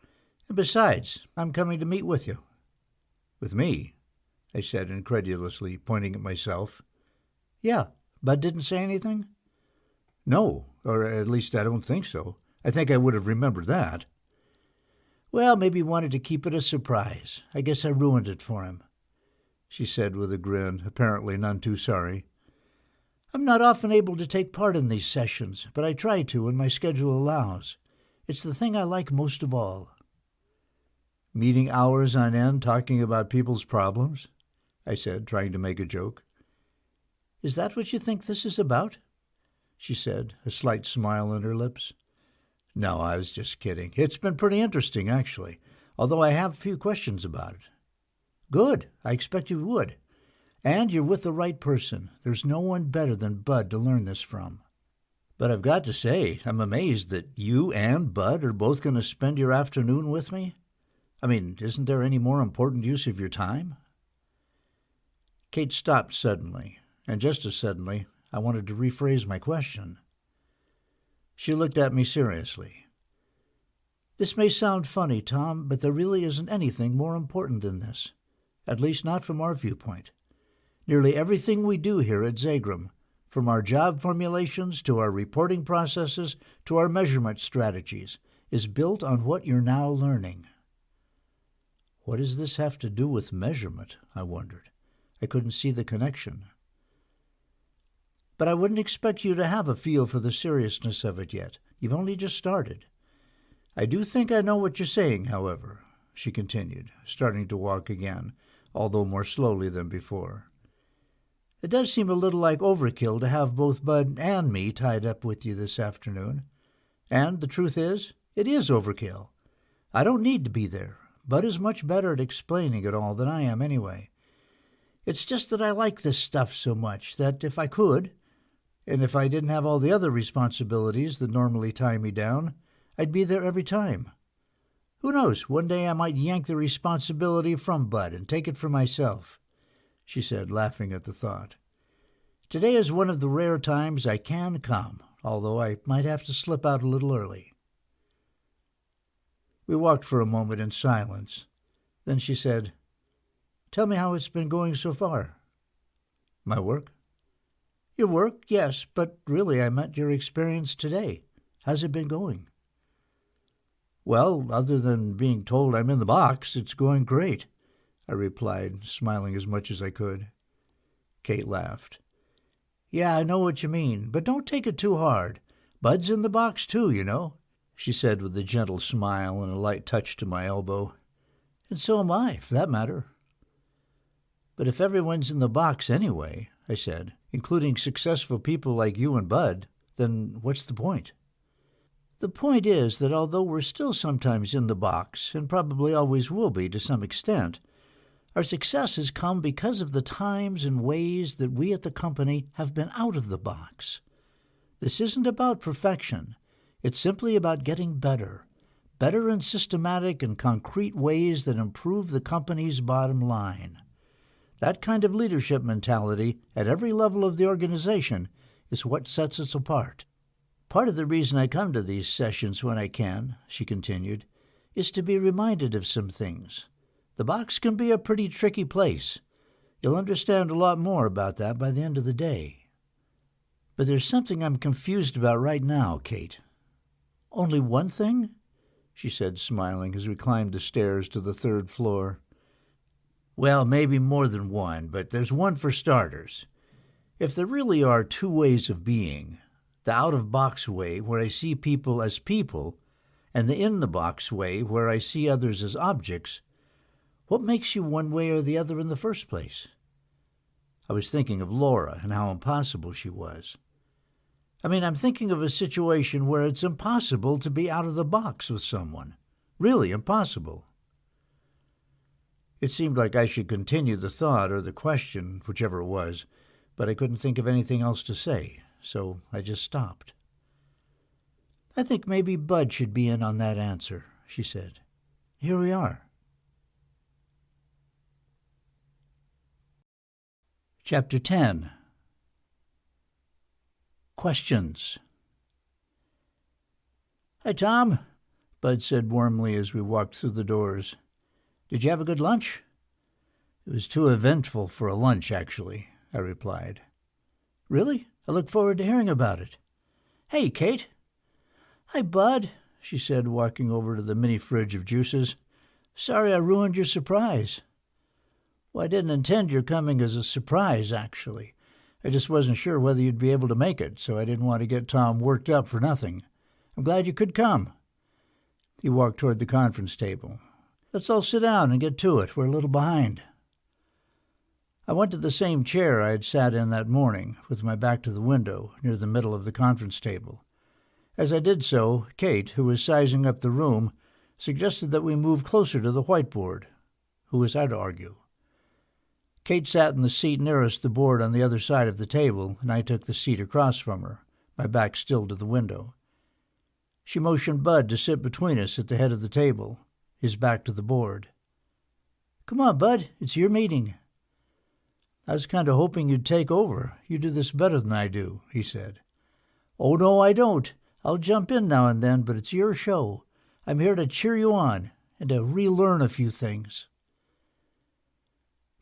And besides, I'm coming to meet with you." "With me?" I said incredulously, pointing at myself. "Yeah. Bud didn't say anything?" "No, or at least I don't think so. I think I would have remembered that." "Well, maybe he wanted to keep it a surprise. I guess I ruined it for him," she said with a grin, apparently none too sorry. "I'm not often able to take part in these sessions, but I try to when my schedule allows. It's the thing I like most of all." "Meeting hours on end talking about people's problems?" I said, trying to make a joke. "Is that what you think this is about?" she said, a slight smile on her lips. "No, I was just kidding. It's been pretty interesting, actually, although I have a few questions about it." "Good. I expect you would. And you're with the right person. There's no one better than Bud to learn this from." "But I've got to say, I'm amazed that you and Bud are both going to spend your afternoon with me. I mean, isn't there any more important use of your time?" Kate stopped suddenly, and just as suddenly, I wanted to rephrase my question. She looked at me seriously. "This may sound funny, Tom, but there really isn't anything more important than this. at least not from our viewpoint. Nearly everything we do here at Zagram, from our job formulations to our reporting processes to our measurement strategies, is built on what you're now learning." What does this have to do with measurement? I wondered. I couldn't see the connection. But I wouldn't expect you to have a feel for the seriousness of it yet. You've only just started. I do think I know what you're saying, however, she continued, starting to walk again, although more slowly than before. It does seem a little like overkill to have both Bud and me tied up with you this afternoon. And the truth is, it is overkill. I don't need to be there. Bud is much better at explaining it all than I am anyway. It's just that I like this stuff so much that if I could, and if I didn't have all the other responsibilities that normally tie me down, I'd be there every time. Who knows, one day I might yank the responsibility from Bud and take it for myself, she said, laughing at the thought. Today is one of the rare times I can come, although I might have to slip out a little early. We walked for a moment in silence. Then she said, "Tell me how it's been going so far." "My work?" "Your work, yes, but really I meant your experience today. How's it been going?" "Well, other than being told I'm in the box, it's going great," I replied, smiling as much as I could. Kate laughed. "Yeah, I know what you mean, but don't take it too hard. Bud's in the box too, you know," she said with a gentle smile and a light touch to my elbow. "And so am I, for that matter." "But if everyone's in the box anyway," I said, "including successful people like you and Bud, then what's the point?" "The point is that although we're still sometimes in the box, and probably always will be to some extent, our success has come because of the times and ways that we at the company have been out of the box. This isn't about perfection. It's simply about getting better in systematic and concrete ways that improve the company's bottom line. That kind of leadership mentality at every level of the organization is what sets us apart. Part of the reason I come to these sessions when I can," she continued, "is to be reminded of some things. The box can be a pretty tricky place. You'll understand a lot more about that by the end of the day. But there's something I'm confused about right now, Kate." "Only one thing?" she said, smiling as we climbed the stairs to the 3rd floor. "Well, maybe more than one, but there's one for starters. If there really are two ways of being, the out-of-box way where I see people as people, and the in-the-box way where I see others as objects, what makes you one way or the other in the first place?" I was thinking of Laura and how impossible she was. I mean, I'm thinking of a situation where it's impossible to be out of the box with someone. Really impossible. It seemed like I should continue the thought or the question, whichever it was, but I couldn't think of anything else to say, so I just stopped. "I think maybe Bud should be in on that answer," she said. "Here we are." Chapter 10. Questions. "Hi, Tom," Bud said warmly as we walked through the doors. "Did you have a good lunch?" "It was too eventful for a lunch, actually," I replied. "Really? I look forward to hearing about it." "Hey, Kate." "Hi, Bud," she said, walking over to the mini fridge of juices. "Sorry I ruined your surprise." "Well, I didn't intend your coming as a surprise, actually. I just wasn't sure whether you'd be able to make it, so I didn't want to get Tom worked up for nothing. I'm glad you could come." He walked toward the conference table. "Let's all sit down and get to it. We're a little behind." I went to the same chair I had sat in that morning, with my back to the window, near the middle of the conference table. As I did so, Kate, who was sizing up the room, suggested that we move closer to the whiteboard. Who was I to argue? Kate sat in the seat nearest the board on the other side of the table, and I took the seat across from her, my back still to the window. She motioned Bud to sit between us at the head of the table, his back to the board. "Come on, Bud, it's your meeting." "I was kind of hoping you'd take over. You do this better than I do," he said. "Oh, no, I don't. I'll jump in now and then, but it's your show. I'm here to cheer you on and to relearn a few things."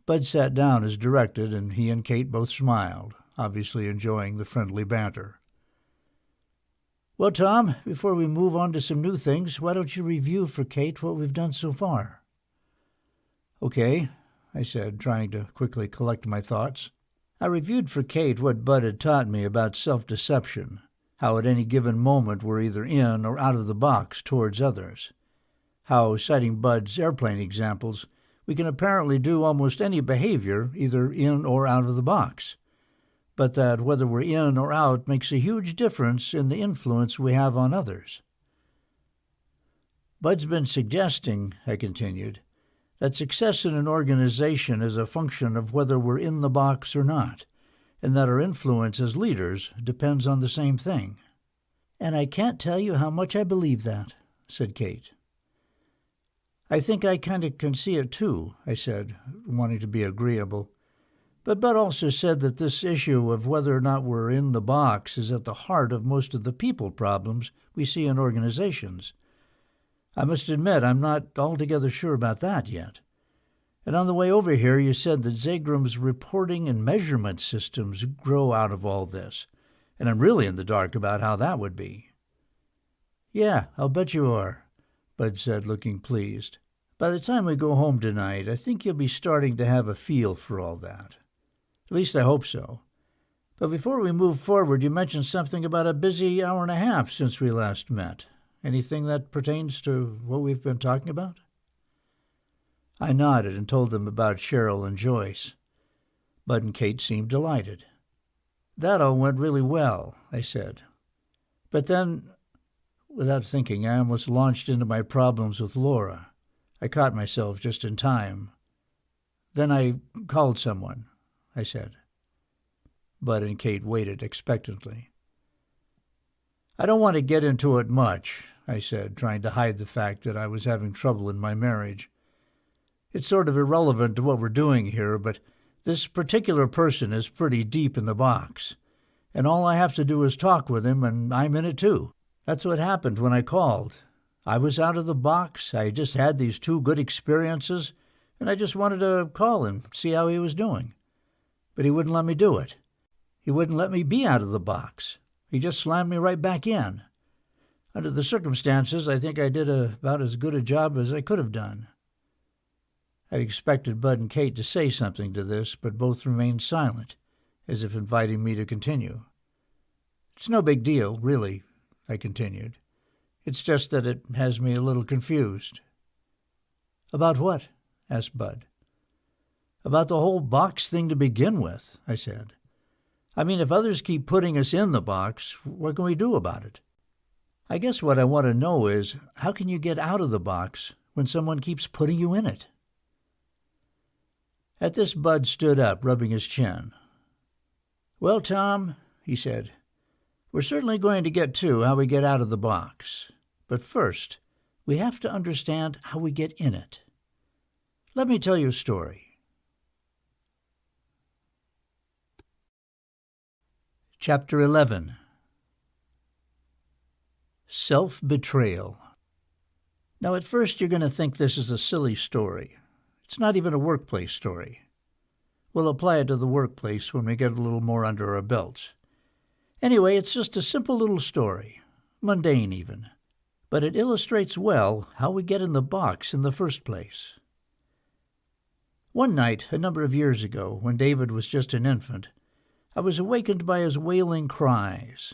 Bud sat down as directed, and he and Kate both smiled, obviously enjoying the friendly banter. "Well, Tom, before we move on to some new things, why don't you review for Kate what we've done so far?" "Okay," I said, trying to quickly collect my thoughts. I reviewed for Kate what Bud had taught me about self-deception, how at any given moment we're either in or out of the box towards others, how, citing Bud's airplane examples, we can apparently do almost any behavior either in or out of the box, but that whether we're in or out makes a huge difference in the influence we have on others. "Bud's been suggesting," I continued, "that success in an organization is a function of whether we're in the box or not, and that our influence as leaders depends on the same thing." "And I can't tell you how much I believe that," said Kate. "I think I kind of can see it too," I said, wanting to be agreeable. "But Bud also said that this issue of whether or not we're in the box is at the heart of most of the people problems we see in organizations. I must admit I'm not altogether sure about that yet. And on the way over here you said that Zagram's reporting and measurement systems grow out of all this, and I'm really in the dark about how that would be." "Yeah, I'll bet you are," Bud said, looking pleased. "By the time we go home tonight, I think you'll be starting to have a feel for all that. At least I hope so. But before we move forward, you mentioned something about a busy hour and a half since we last met. Anything that pertains to what we've been talking about?" I nodded and told them about Cheryl and Joyce. Bud and Kate seemed delighted. "That all went really well," I said. "But then," without thinking, I almost launched into my problems with Laura. I caught myself just in time. "Then I called someone," I said. Bud and Kate waited expectantly. "I don't want to get into it much," I said, trying to hide the fact that I was having trouble in my marriage. "It's sort of irrelevant to what we're doing here, but this particular person is pretty deep in the box, and all I have to do is talk with him, and I'm in it too. That's what happened when I called. I was out of the box. I just had these 2 good experiences, and I just wanted to call and see how he was doing. But he wouldn't let me do it. He wouldn't let me be out of the box. He just slammed me right back in. Under the circumstances, I think I did about as good a job as I could have done." I'd expected Bud and Kate to say something to this, but both remained silent, as if inviting me to continue. "It's no big deal, really," I continued. "It's just that it has me a little confused." "About what?" asked Bud. "About the whole box thing to begin with," I said. "I mean, if others keep putting us in the box, what can we do about it? I guess what I want to know is, how can you get out of the box when someone keeps putting you in it?" At this, Bud stood up, rubbing his chin. "Well, Tom," he said, "we're certainly going to get to how we get out of the box. But first, we have to understand how we get in it. Let me tell you a story." Chapter 11. Self-betrayal. Now, at first you're going to think this is a silly story. It's not even a workplace story. We'll apply it to the workplace when we get a little more under our belts. Anyway, it's just a simple little story, mundane even, but it illustrates well how we get in the box in the first place. One night, a number of years ago, when David was just an infant, I was awakened by his wailing cries.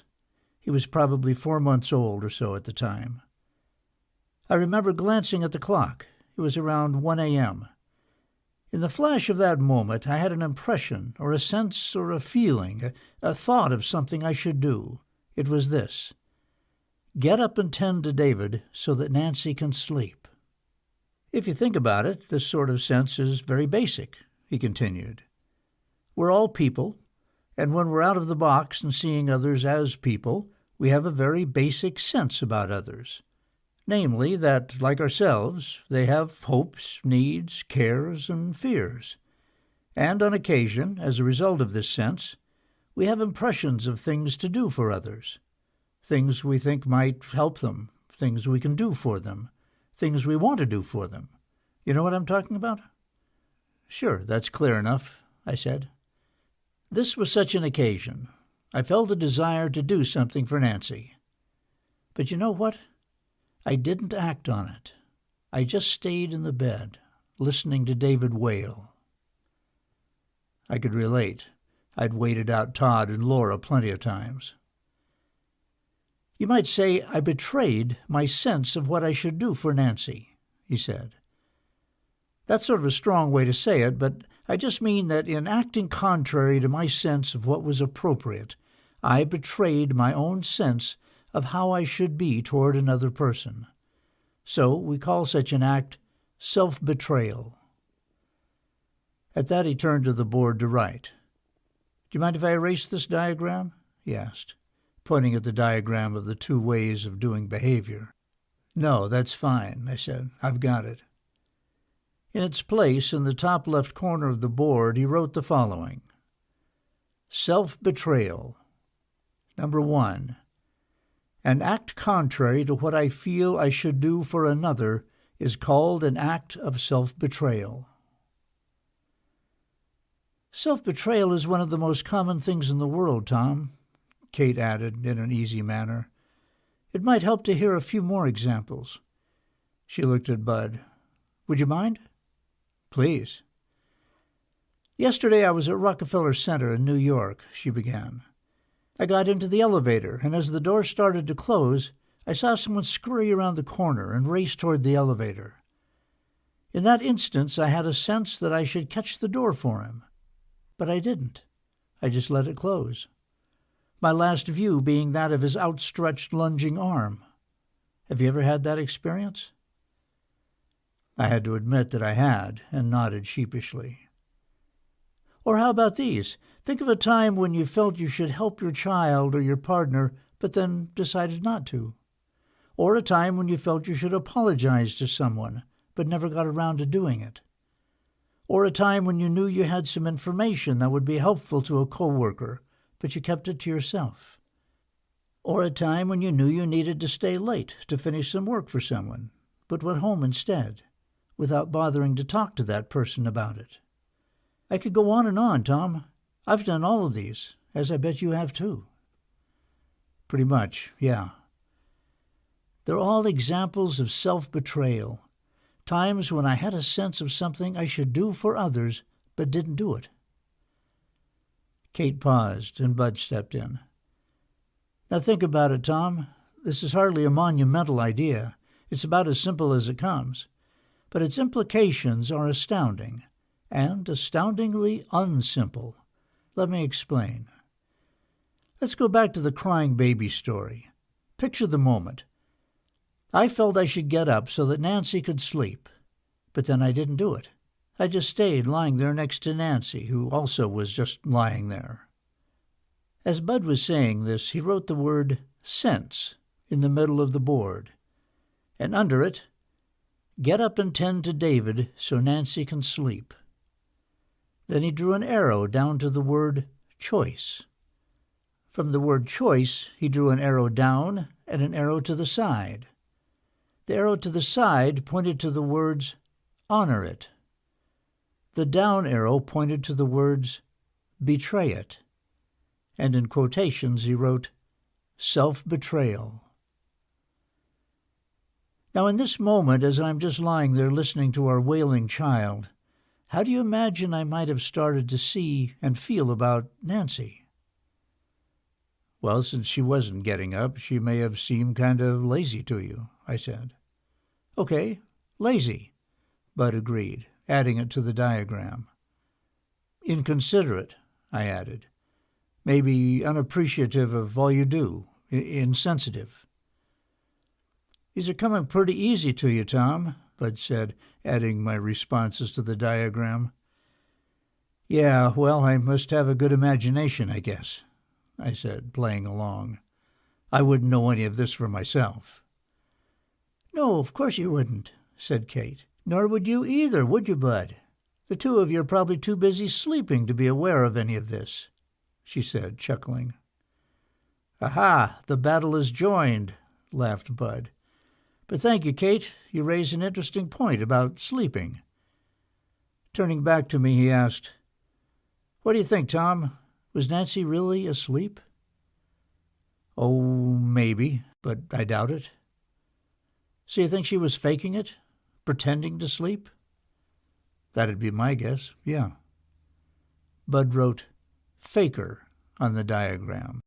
He was probably 4 months old or so at the time. I remember glancing at the clock. It was around 1 a.m. In the flash of that moment, I had an impression, or a sense, or a feeling, a thought of something I should do. It was this: get up and tend to David so that Nancy can sleep. If you think about it, this sort of sense is very basic, he continued. We're all people, and when we're out of the box and seeing others as people, we have a very basic sense about others. Namely, that, like ourselves, they have hopes, needs, cares, and fears. And on occasion, as a result of this sense, we have impressions of things to do for others, things we think might help them, things we can do for them, things we want to do for them. You know what I'm talking about? Sure, that's clear enough, I said. This was such an occasion. I felt a desire to do something for Nancy. But you know what? I didn't act on it. I just stayed in the bed, listening to David wail. I could relate. I'd waited out Todd and Laura plenty of times. You might say I betrayed my sense of what I should do for Nancy, he said. That's sort of a strong way to say it, but I just mean that in acting contrary to my sense of what was appropriate, I betrayed my own sense of how I should be toward another person. So we call such an act self-betrayal. At that he turned to the board to write. Do you mind if I erase this diagram? He asked, pointing at the diagram of the two ways of doing behavior. No, that's fine, I said. I've got it. In its place, in the top left corner of the board, he wrote the following. Self-betrayal. Number 1. An act contrary to what I feel I should do for another is called an act of self-betrayal. Self-betrayal is one of the most common things in the world, Tom, Kate added in an easy manner. It might help to hear a few more examples. She looked at Bud. Would you mind? Please. Yesterday I was at Rockefeller Center in New York, she began. I got into the elevator, and as the door started to close, I saw someone scurry around the corner and race toward the elevator. In that instance, I had a sense that I should catch the door for him. But I didn't. I just let it close. My last view being that of his outstretched, lunging arm. Have you ever had that experience? I had to admit that I had, and nodded sheepishly. Or how about these? Think of a time when you felt you should help your child or your partner, but then decided not to. Or a time when you felt you should apologize to someone, but never got around to doing it. Or a time when you knew you had some information that would be helpful to a coworker, but you kept it to yourself. Or a time when you knew you needed to stay late to finish some work for someone, but went home instead, without bothering to talk to that person about it. I could go on, Tom. I've done all of these, as I bet you have too. Pretty much, yeah. They're all examples of self-betrayal, times when I had a sense of something I should do for others, but didn't do it. Kate paused, and Bud stepped in. Now think about it, Tom. This is hardly a monumental idea. It's about as simple as it comes. But its implications are astounding, and astoundingly unsimple. Let me explain. Let's go back to the crying baby story. Picture the moment. I felt I should get up so that Nancy could sleep, but then I didn't do it. I just stayed lying there next to Nancy, who also was just lying there. As Bud was saying this, he wrote the word sense in the middle of the board, and under it, get up and tend to David so Nancy can sleep. Then he drew an arrow down to the word choice. From the word choice, he drew an arrow down and an arrow to the side. The arrow to the side pointed to the words, honor it. The down arrow pointed to the words, betray it. And in quotations he wrote, self-betrayal. Now in this moment, as I'm just lying there listening to our wailing child, how do you imagine I might have started to see and feel about Nancy? Well, since she wasn't getting up, she may have seemed kind of lazy to you, I said. Okay, lazy, Bud agreed, adding it to the diagram. Inconsiderate, I added. Maybe unappreciative of all you do, insensitive. These are coming pretty easy to you, Tom, Bud said, adding my responses to the diagram. Yeah, well, I must have a good imagination, I guess, I said, playing along. I wouldn't know any of this for myself. No, of course you wouldn't, said Kate. Nor would you either, would you, Bud? The two of you are probably too busy sleeping to be aware of any of this, she said, chuckling. Aha, the battle is joined, laughed Bud. But thank you, Kate. You raise an interesting point about sleeping. Turning back to me, he asked, "What do you think, Tom? Was Nancy really asleep?" "Oh, maybe, but I doubt it." "So you think she was faking it? Pretending to sleep?" "That'd be my guess, yeah." Bud wrote "faker" on the diagram.